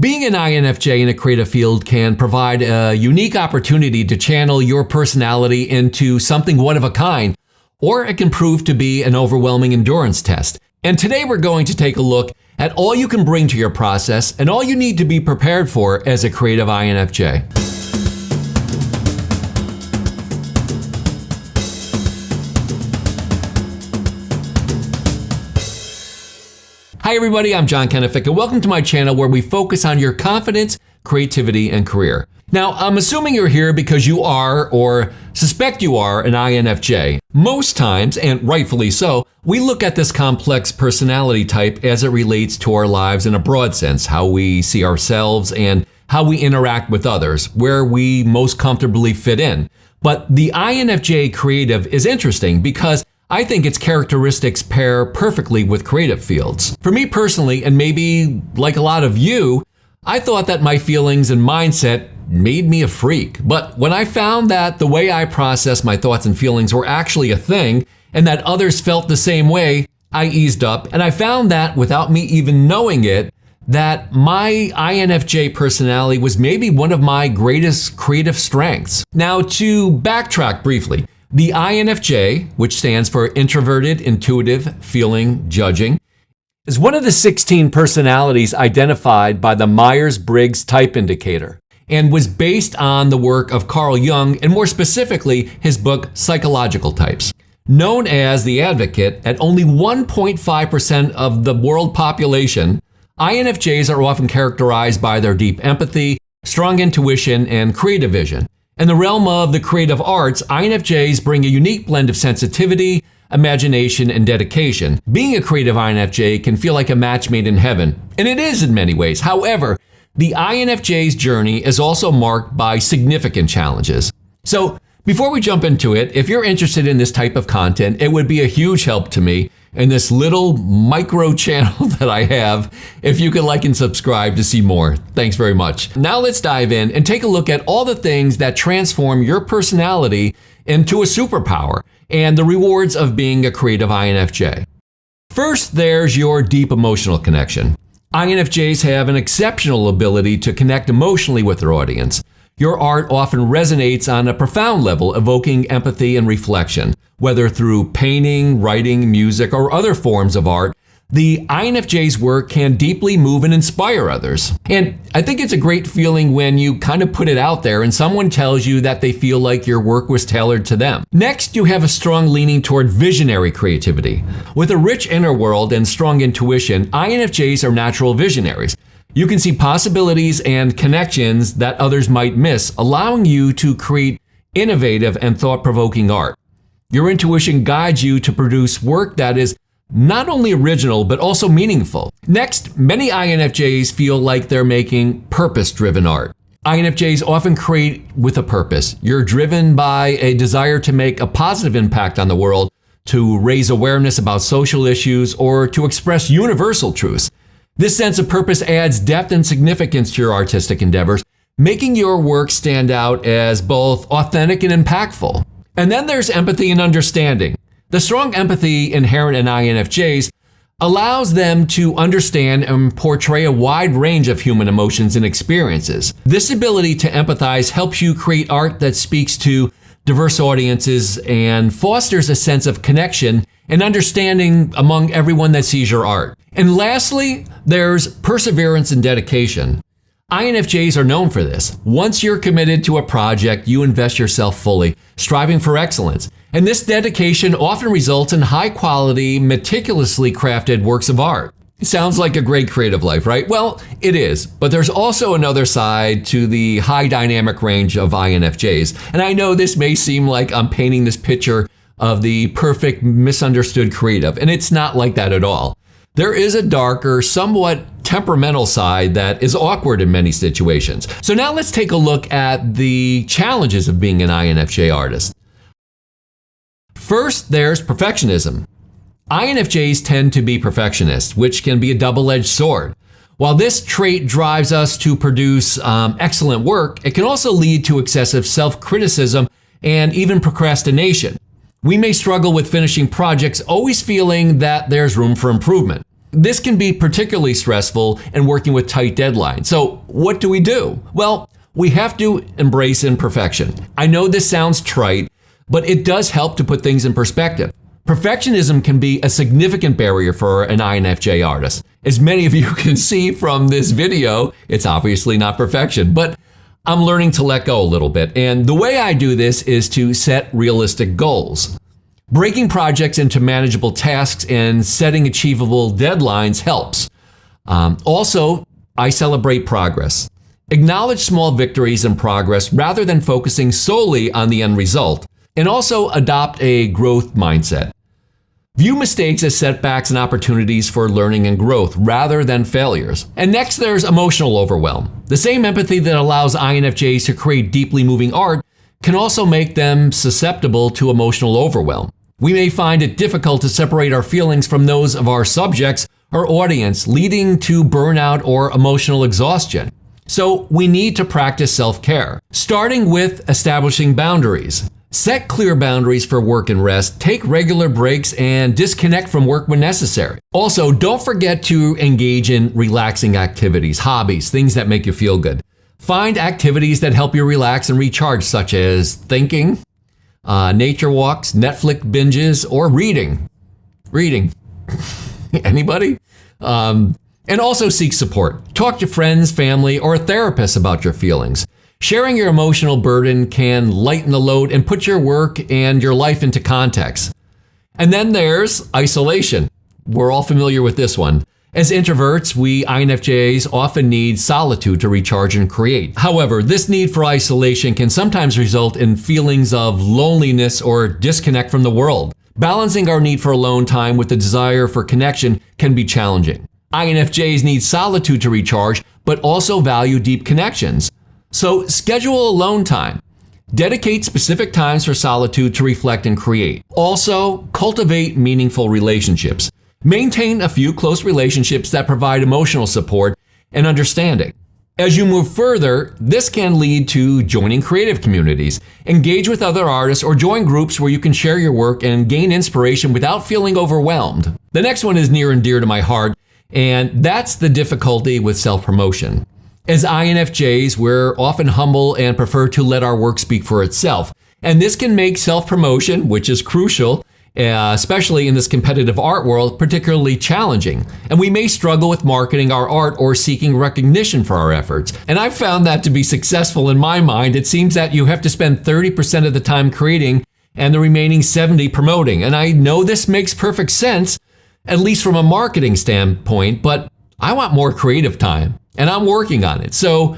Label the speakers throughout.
Speaker 1: Being an INFJ in a creative field can provide a unique opportunity to channel your personality into something one of a kind, or it can prove to be an overwhelming endurance test. And today we're going to take a look at all you can bring to your process and all you need to be prepared for as a creative INFJ. Hi everybody, I'm John Kenific, and welcome to my channel where we focus on your confidence, creativity, and career. Now, I'm assuming you're here because you are, or suspect you are, an INFJ. Most times, and rightfully so, we look at this complex personality type as it relates to our lives in a broad sense, how we see ourselves and how we interact with others, where we most comfortably fit in. But the INFJ creative is interesting because I think its characteristics pair perfectly with creative fields. For me personally, and maybe like a lot of you, I thought that my feelings and mindset made me a freak. But when I found that the way I process my thoughts and feelings were actually a thing, and that others felt the same way, I eased up, and I found that without me even knowing it, that my INFJ personality was maybe one of my greatest creative strengths. Now, to backtrack briefly, the INFJ, which stands for Introverted, Intuitive, Feeling, Judging, is one of the 16 personalities identified by the Myers-Briggs Type Indicator and was based on the work of Carl Jung and more specifically his book Psychological Types. Known as the Advocate, at only 1.5% of the world population, INFJs are often characterized by their deep empathy, strong intuition, and creative vision. In the realm of the creative arts, INFJs bring a unique blend of sensitivity, imagination, and dedication. Being a creative INFJ can feel like a match made in heaven, and it is in many ways. However, the INFJ's journey is also marked by significant challenges. So, before we jump into it, if you're interested in this type of content, it would be a huge help to me in this little micro channel that I have if you could like and subscribe to see more. Thanks very much. Now let's dive in and take a look at all the things that transform your personality into a superpower and the rewards of being a creative INFJ. First, there's your deep emotional connection. INFJs have an exceptional ability to connect emotionally with their audience. Your art often resonates on a profound level, evoking empathy and reflection. Whether through painting, writing, music, or other forms of art, the INFJ's work can deeply move and inspire others. And I think it's a great feeling when you kind of put it out there and someone tells you that they feel like your work was tailored to them. Next, you have a strong leaning toward visionary creativity. With a rich inner world and strong intuition, INFJs are natural visionaries. You can see possibilities and connections that others might miss, allowing you to create innovative and thought-provoking art. Your intuition guides you to produce work that is not only original, but also meaningful. Next, many INFJs feel like they're making purpose-driven art. INFJs often create with a purpose. You're driven by a desire to make a positive impact on the world, to raise awareness about social issues, or to express universal truths. This sense of purpose adds depth and significance to your artistic endeavors, making your work stand out as both authentic and impactful. And then there's empathy and understanding. The strong empathy inherent in INFJs allows them to understand and portray a wide range of human emotions and experiences. This ability to empathize helps you create art that speaks to diverse audiences and fosters a sense of connection and understanding among everyone that sees your art. And lastly, there's perseverance and dedication. INFJs are known for this. Once you're committed to a project, you invest yourself fully, striving for excellence. And this dedication often results in high-quality, meticulously crafted works of art. It sounds like a great creative life, right? Well, it is, but there's also another side to the high dynamic range of INFJs. And I know this may seem like I'm painting this picture of the perfect, misunderstood creative, and it's not like that at all. There is a darker, somewhat temperamental side that is awkward in many situations. So now let's take a look at the challenges of being an INFJ artist. First, there's perfectionism. INFJs tend to be perfectionists, which can be a double-edged sword. While this trait drives us to produce excellent work, it can also lead to excessive self-criticism and even procrastination. We may struggle with finishing projects, always feeling that there's room for improvement. This can be particularly stressful in working with tight deadlines. So what do we do? Well, we have to embrace imperfection. I know this sounds trite, but it does help to put things in perspective. Perfectionism can be a significant barrier for an INFJ artist. As many of you can see from this video, it's obviously not perfection, but I'm learning to let go a little bit. And the way I do this is to set realistic goals. Breaking projects into manageable tasks and setting achievable deadlines helps. Also, I celebrate progress. Acknowledge small victories and progress rather than focusing solely on the end result. And also adopt a growth mindset. View mistakes as setbacks and opportunities for learning and growth rather than failures. And next, there's emotional overwhelm. The same empathy that allows INFJs to create deeply moving art can also make them susceptible to emotional overwhelm. We may find it difficult to separate our feelings from those of our subjects or audience, leading to burnout or emotional exhaustion. So we need to practice self-care, starting with establishing boundaries. Set clear boundaries for work and rest, take regular breaks, and disconnect from work when necessary. Also, don't forget to engage in relaxing activities, hobbies, things that make you feel good. Find activities that help you relax and recharge, such as thinking, nature walks, Netflix binges, or reading. Reading. Anybody? And also seek support. Talk to friends, family, or a therapist about your feelings. Sharing your emotional burden can lighten the load and put your work and your life into context. And then there's isolation. We're all familiar with this one. As introverts, we INFJs often need solitude to recharge and create. However, this need for isolation can sometimes result in feelings of loneliness or disconnect from the world. Balancing our need for alone time with the desire for connection can be challenging. INFJs need solitude to recharge, but also value deep connections. So schedule alone time. Dedicate specific times for solitude to reflect and create. Also, cultivate meaningful relationships. Maintain a few close relationships that provide emotional support and understanding. As you move further, this can lead to joining creative communities. Engage with other artists or join groups where you can share your work and gain inspiration without feeling overwhelmed. The next one is near and dear to my heart, and that's the difficulty with self-promotion. As INFJs, we're often humble and prefer to let our work speak for itself. And this can make self-promotion, which is crucial, especially in this competitive art world, particularly challenging. And we may struggle with marketing our art or seeking recognition for our efforts. And I've found that to be successful in my mind. It seems that you have to spend 30% of the time creating and the remaining 70% promoting. And I know this makes perfect sense, at least from a marketing standpoint, but I want more creative time. And I'm working on it. So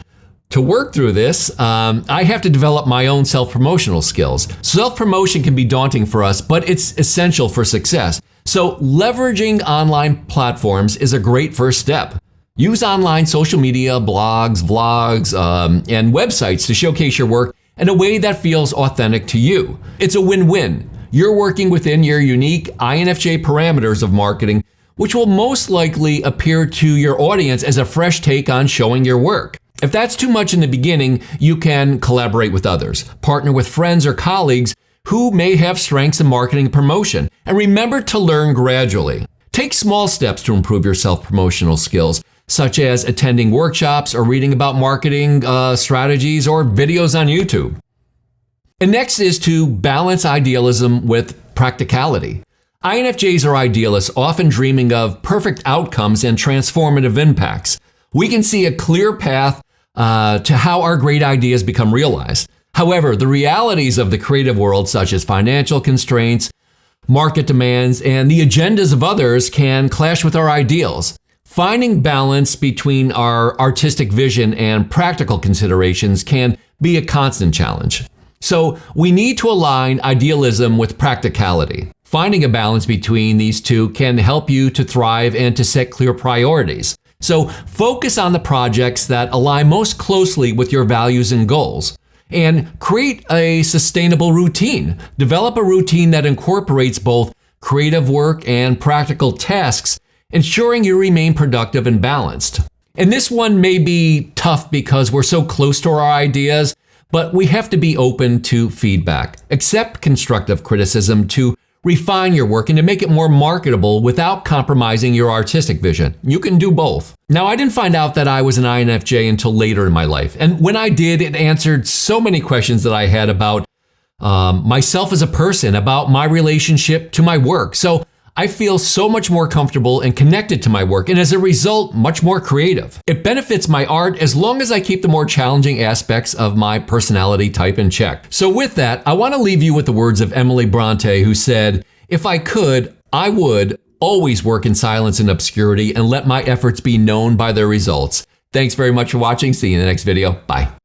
Speaker 1: to work through this, I have to develop my own self-promotional skills. Self-promotion can be daunting for us, but it's essential for success. So leveraging online platforms is a great first step. Use online social media, blogs, vlogs, and websites to showcase your work in a way that feels authentic to you. It's a win-win. You're working within your unique INFJ parameters of marketing, which will most likely appear to your audience as a fresh take on showing your work. If that's too much in the beginning, you can collaborate with others, partner with friends or colleagues who may have strengths in marketing and promotion, and remember to learn gradually. Take small steps to improve your self-promotional skills, such as attending workshops or reading about marketing strategies or videos on YouTube. And next is to balance idealism with practicality. INFJs are idealists, often dreaming of perfect outcomes and transformative impacts. We can see a clear path to how our great ideas become realized. However, the realities of the creative world, such as financial constraints, market demands, and the agendas of others can clash with our ideals. Finding balance between our artistic vision and practical considerations can be a constant challenge. So we need to align idealism with practicality. Finding a balance between these two can help you to thrive and to set clear priorities. So focus on the projects that align most closely with your values and goals. And create a sustainable routine. Develop a routine that incorporates both creative work and practical tasks, ensuring you remain productive and balanced. And this one may be tough because we're so close to our ideas, but we have to be open to feedback. Accept constructive criticism to refine your work and to make it more marketable without compromising your artistic vision. You can do both. Now, I didn't find out that I was an INFJ until later in my life. And when I did, it answered so many questions that I had about myself as a person, about my relationship to my work. So I feel so much more comfortable and connected to my work, and as a result, much more creative. It benefits my art as long as I keep the more challenging aspects of my personality type in check. So with that, I want to leave you with the words of Emily Bronte, who said, "If I could, I would always work in silence and obscurity and let my efforts be known by their results." Thanks very much for watching. See you in the next video. Bye.